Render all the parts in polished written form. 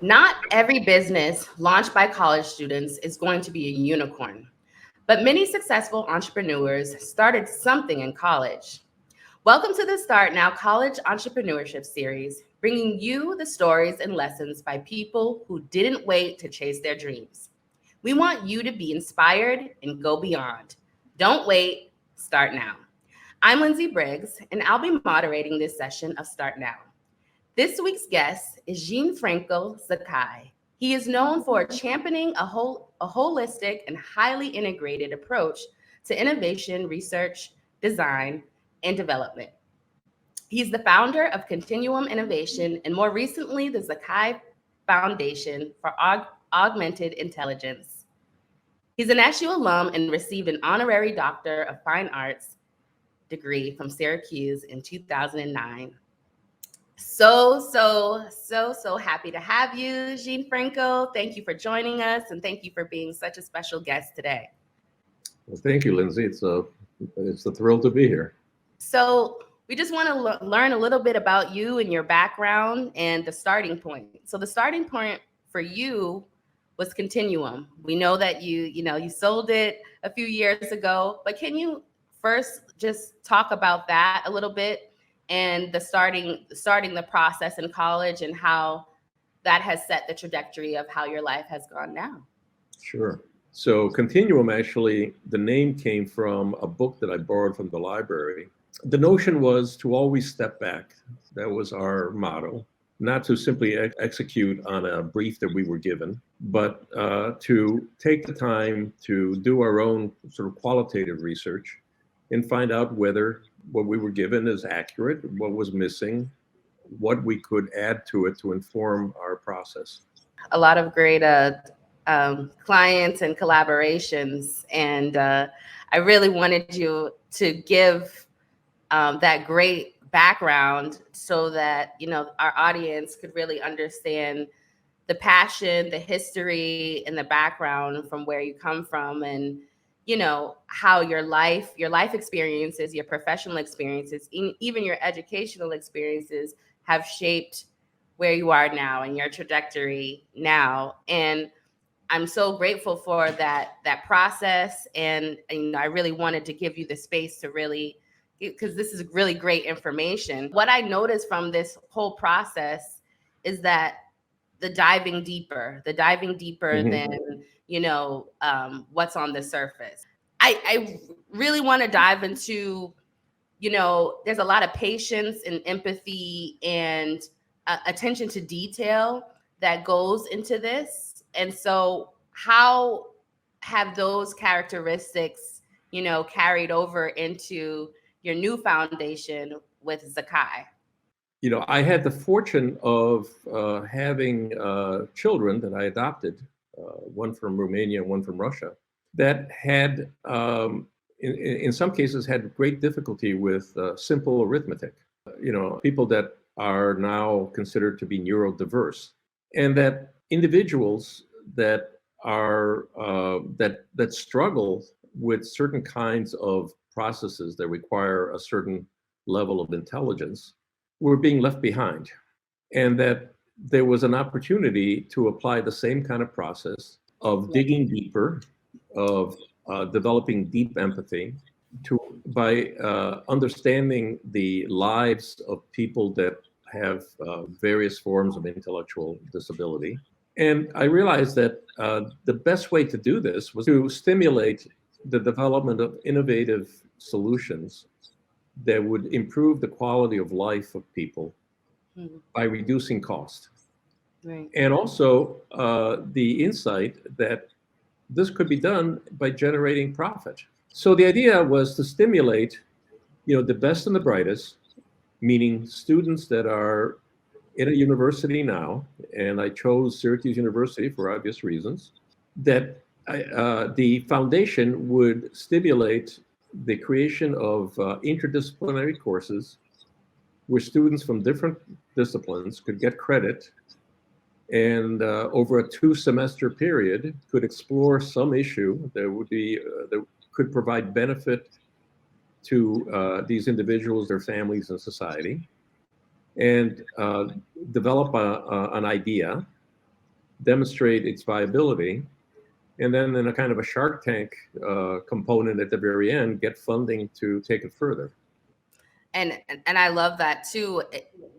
Not every business launched by college students is going to be a unicorn, but many successful entrepreneurs started something in college. Welcome to the Start Now College Entrepreneurship Series, bringing you the stories and lessons by people who didn't wait to chase their dreams. We want you to be inspired and go beyond. Don't wait, start now. I'm Lindsay Briggs, and I'll be moderating this session of Start Now. This week's guest is Gianfranco Zaccai. He is known for championing a holistic and highly integrated approach to innovation, research, design, and development. He's the founder of Continuum Innovation and more recently the Zaccai Foundation for Augmented Intelligence. He's an SU alum and received an honorary Doctor of Fine Arts degree from Syracuse in 2009. So happy to have you, Gianfranco. Thank you for joining us, and thank you for being such a special guest today. Well, thank you, Lindsay. It's a thrill to be here. So we just want to learn a little bit about you and your background and the starting point. So the starting point for you was Continuum. We know that you sold it a few years ago, but can you first just talk about that a little bit? And the starting the process in college and how that has set the trajectory of how your life has gone now. Sure. So Continuum, actually, the name came from a book that I borrowed from the library. The notion was to always step back. That was our motto, not to simply execute on a brief that we were given, but to take the time to do our own sort of qualitative research and find out whether what we were given is accurate, what was missing, what we could add to it to inform our process. A lot of great clients and collaborations, and I really wanted you to give that great background so that our audience could really understand the passion, the history, and the background from where you come from, and how your life experiences, your professional experiences, even your educational experiences have shaped where you are now and your trajectory now. And I'm so grateful for that process. And I really wanted to give you the space to really, because this is really great information. What I noticed from this whole process is that the diving deeper Mm-hmm. than what's on the surface. I really want to dive into, there's a lot of patience and empathy and attention to detail that goes into this. And so how have those characteristics, carried over into your new foundation with Zaccai? I had the fortune of having children that I adopted, one from Romania and one from Russia, that had, in some cases, had great difficulty with simple arithmetic. People that are now considered to be neuro-diverse, and that individuals that are that struggle with certain kinds of processes that require a certain level of intelligence were being left behind, and that there was an opportunity to apply the same kind of process of digging deeper, of developing deep empathy, by understanding the lives of people that have various forms of intellectual disability. And I realized that the best way to do this was to stimulate the development of innovative solutions that would improve the quality of life of people by reducing cost. Right. And also the insight that this could be done by generating profit. So the idea was to stimulate, the best and the brightest, meaning students that are in a university now, and I chose Syracuse University for obvious reasons, that the foundation would stimulate the creation of interdisciplinary courses where students from different disciplines could get credit and over a 2-semester period could explore some issue that could provide benefit to these individuals, their families, and society, and develop an idea, demonstrate its viability, and then in a kind of a Shark Tank component at the very end, get funding to take it further. And I love that too.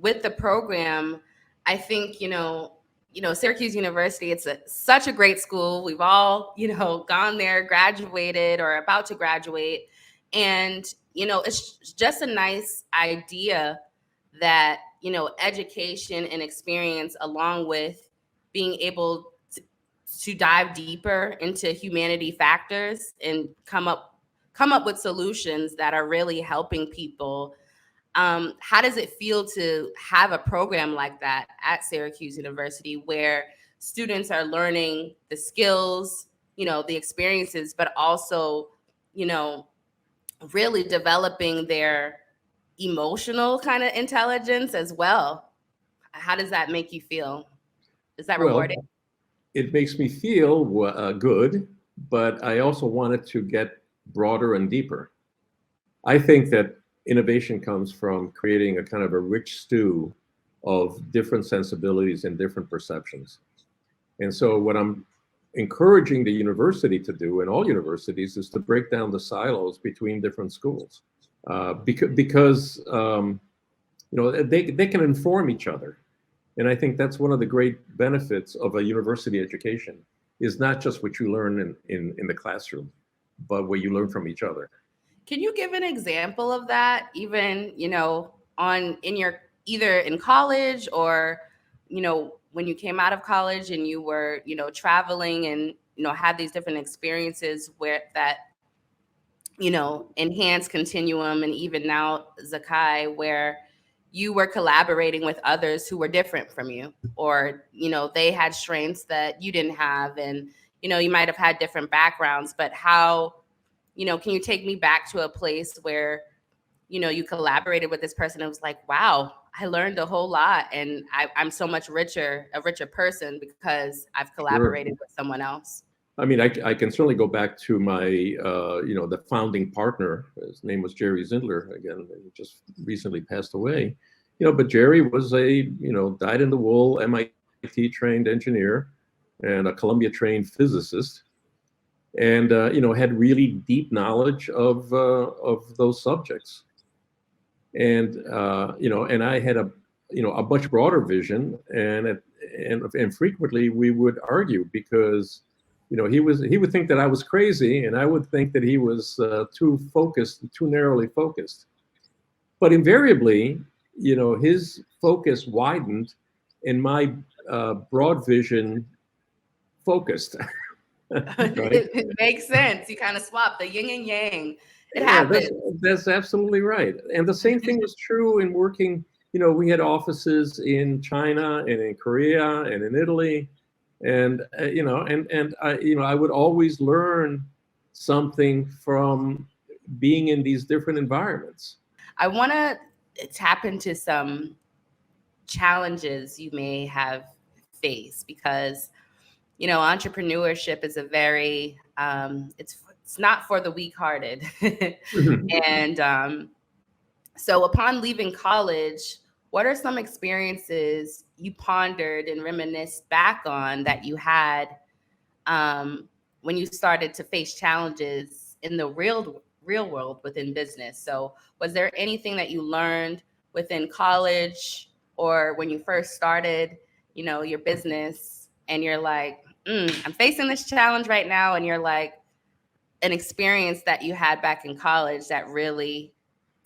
With the program, I think, Syracuse University, it's such a great school. We've all, gone there, graduated or about to graduate. And, it's just a nice idea that, education and experience, along with being able to dive deeper into humanity factors and come up with solutions that are really helping people. How does it feel to have a program like that at Syracuse University where students are learning the skills, the experiences, but also, really developing their emotional kind of intelligence as well? How does that make you feel? Is that Well, rewarding? it makes me feel good, but I also wanted to get broader and deeper. I think that innovation comes from creating a kind of a rich stew of different sensibilities and different perceptions. And so what I'm encouraging the university to do, and all universities, is to break down the silos between different schools, because they can inform each other. And I think that's one of the great benefits of a university education, is not just what you learn in the classroom, but what you learn from each other. Can you give an example of that, even, in your, either in college or, when you came out of college and you were, traveling and, had these different experiences where that, enhanced Continuum, and even now Zaccai, where you were collaborating with others who were different from you, or, they had strengths that you didn't have, and, you might have had different backgrounds, but how, can you take me back to a place where, you collaborated with this person and was like, wow, I learned a whole lot, and I'm so much a richer person because I've Sure. collaborated with someone else? I mean, I can certainly go back to my, the founding partner. His name was Jerry Zindler. Again, he just recently passed away. But Jerry was a, dyed-in-the-wool MIT trained engineer and a Columbia trained physicist, and had really deep knowledge of those subjects. And and I had a much broader vision, and frequently we would argue because he would think that I was crazy, and I would think that he was too narrowly focused. But invariably, his focus widened, and my broad vision focused. Right? It makes sense. You kind of swap the yin and yang. It Yeah, happens. that's absolutely right. And the same thing was true in working. We had offices in China and in Korea and in Italy, and I would always learn something from being in these different environments. I want to tap into some challenges you may have faced, because entrepreneurship is a very it's not for the weak-hearted. And so upon leaving college, what are some experiences you pondered and reminisced back on that you had when you started to face challenges in the real world within business? So was there anything that you learned within college or when you first started, your business, and you're like, I'm facing this challenge right now, and you're like, an experience that you had back in college that really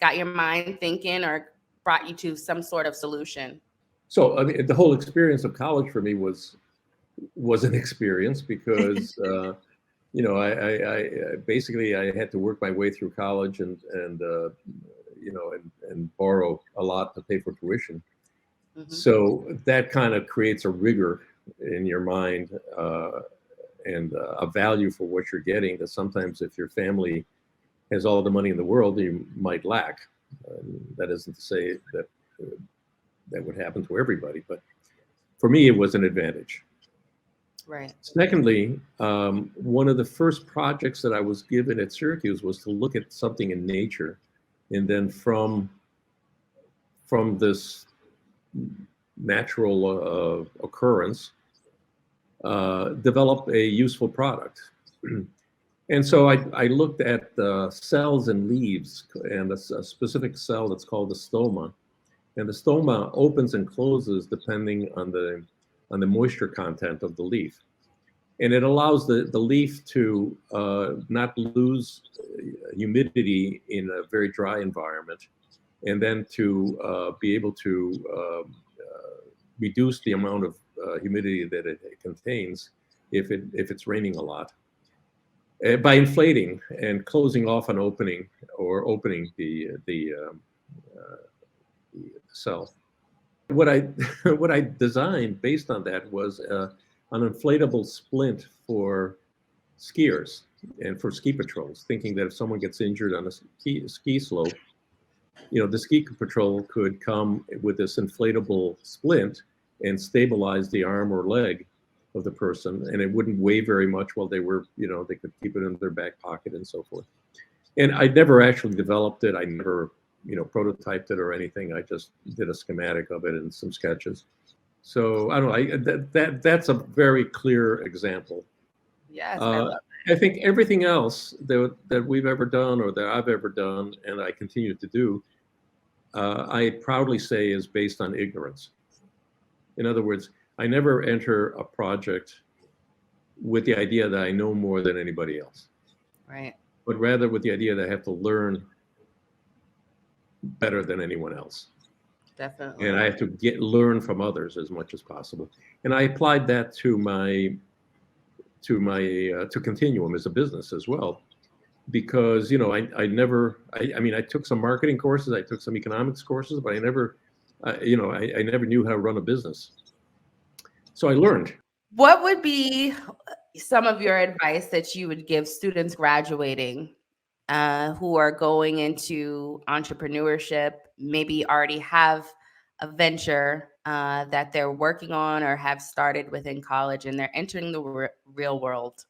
got your mind thinking or brought you to some sort of solution? So I mean, the whole experience of college for me was an experience because I basically I had to work my way through college and borrow a lot to pay for tuition. So that kind of creates a rigor in your mind and a value for what you're getting that sometimes if your family has all the money in the world, you might lack. That isn't to say that that would happen to everybody, but for me, it was an advantage. Right. Secondly, one of the first projects that I was given at Syracuse was to look at something in nature, and then from this natural occurrence, develop a useful product. And so I looked at cells in leaves and a specific cell that's called the stoma. And the stoma opens and closes depending on the moisture content of the leaf. And it allows the leaf to not lose humidity in a very dry environment, and then to be able to reduce the amount of humidity that it contains if it's raining a lot. By inflating and closing off an opening or opening the cell. What I designed based on that was an inflatable splint for skiers and for ski patrols, thinking that if someone gets injured on a ski slope, the ski patrol could come with this inflatable splint and stabilize the arm or leg of the person, and it wouldn't weigh very much while they were, they could keep it in their back pocket and so forth. And I never actually developed it. I never, prototyped it or anything. I just did a schematic of it and some sketches. So I don't know. That's a very clear example. Yes, I love I think everything else that we've ever done or that I've ever done, and I continue to do, I proudly say is based on ignorance. In other words, I never enter a project with the idea that I know more than anybody else. Right. But rather with the idea that I have to learn better than anyone else. Definitely. And I have to learn from others as much as possible. And I applied that to Continuum as a business as well, because I took some marketing courses, I took some economics courses, but I never knew how to run a business. So I learned. What would be some of your advice that you would give students graduating who are going into entrepreneurship, maybe already have a venture that they're working on or have started within college and they're entering the real world?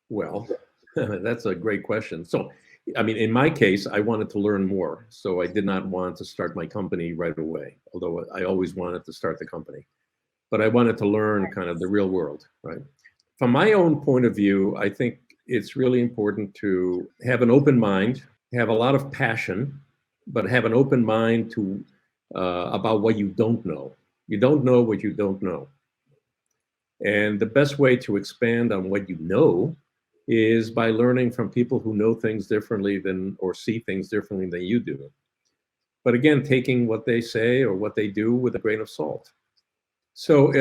Well, that's a great question. So, in my case, I wanted to learn more. So I did not want to start my company right away, although I always wanted to start the company. But I wanted to learn kind of the real world, right? From my own point of view, I think it's really important to have an open mind, have a lot of passion, but have an open mind to about what you don't know. You don't know what you don't know. And the best way to expand on what you know is by learning from people who know things differently or see things differently than you do. But again, taking what they say or what they do with a grain of salt. So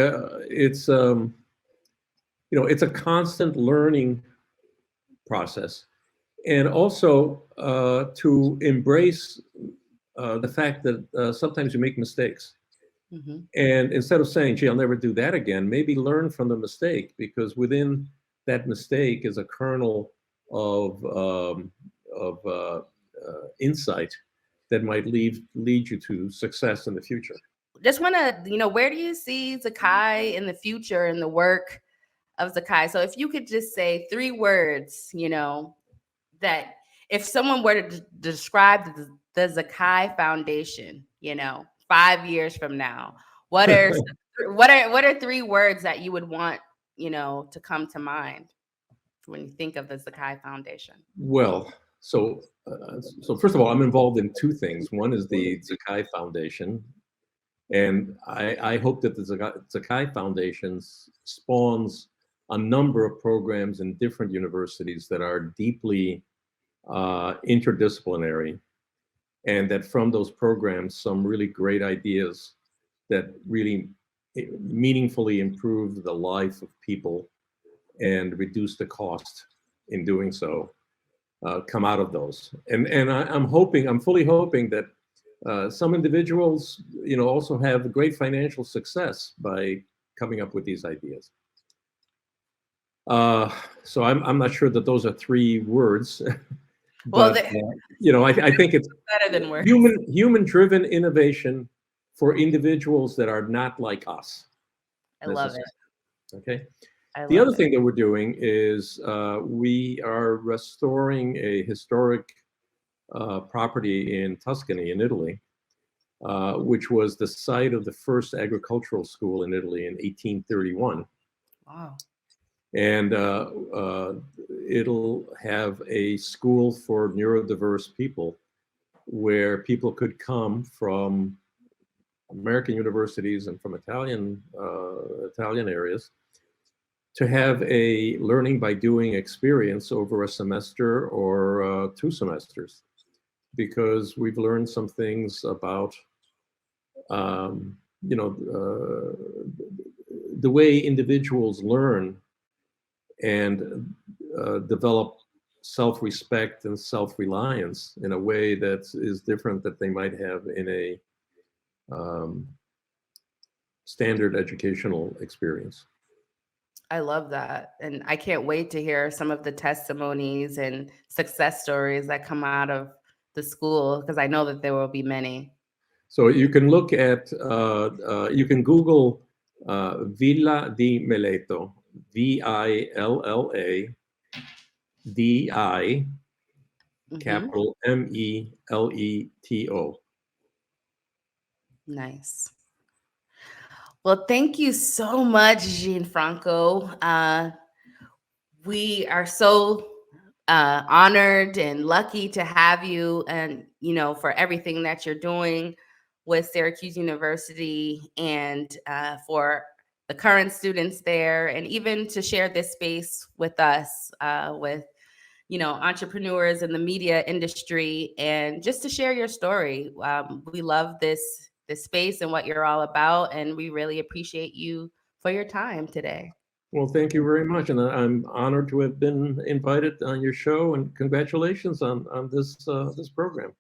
it's a constant learning process, and also to embrace the fact that sometimes you make mistakes. Mm-hmm. And instead of saying, gee, I'll never do that again, maybe learn from the mistake, because within that mistake is a kernel of insight that might lead you to success in the future. Just want to, where do you see Zaccai in the future and the work of Zaccai? So if you could just say 3 words, that if someone were to describe the Zaccai Foundation, 5 years from now, what are 3 words that you would want, to come to mind when you think of the Zaccai Foundation? Well, so first of all, I'm involved in 2 things. One is the Zaccai Foundation, and I hope that the Zaccai Foundation spawns a number of programs in different universities that are deeply interdisciplinary, and that from those programs, some really great ideas that really meaningfully improve the life of people and reduce the cost in doing so come out of those. And I'm fully hoping that Some individuals, also have great financial success by coming up with these ideas. So I'm not sure that those are 3 words, Well, but I think it's better than words. human-driven innovation for individuals that are not like us. I love it. Okay. I The love other it. thing that we're doing is we are restoring a historic property in Tuscany, in Italy, which was the site of the first agricultural school in Italy in 1831. Wow. And it'll have a school for neuro-diverse people where people could come from American universities and from Italian areas to have a learning by doing experience over a semester or 2 semesters, because we've learned some things about the way individuals learn and develop self-respect and self-reliance in a way that is different that they might have in a standard educational experience. I love that. And I can't wait to hear some of the testimonies and success stories that come out of the school, because I know that there will be many. So you can look at, you can Google Villa di Meleto, Villa Di, capital Meleto. Nice. Well, thank you so much, Gianfranco. We are so honored and lucky to have you, and for everything that you're doing with Syracuse University, and for the current students there, and even to share this space with us, with entrepreneurs in the media industry, and just to share your story. We love this space and what you're all about, and we really appreciate you for your time today. Well, thank you very much, and I'm honored to have been invited on your show, and congratulations on this program.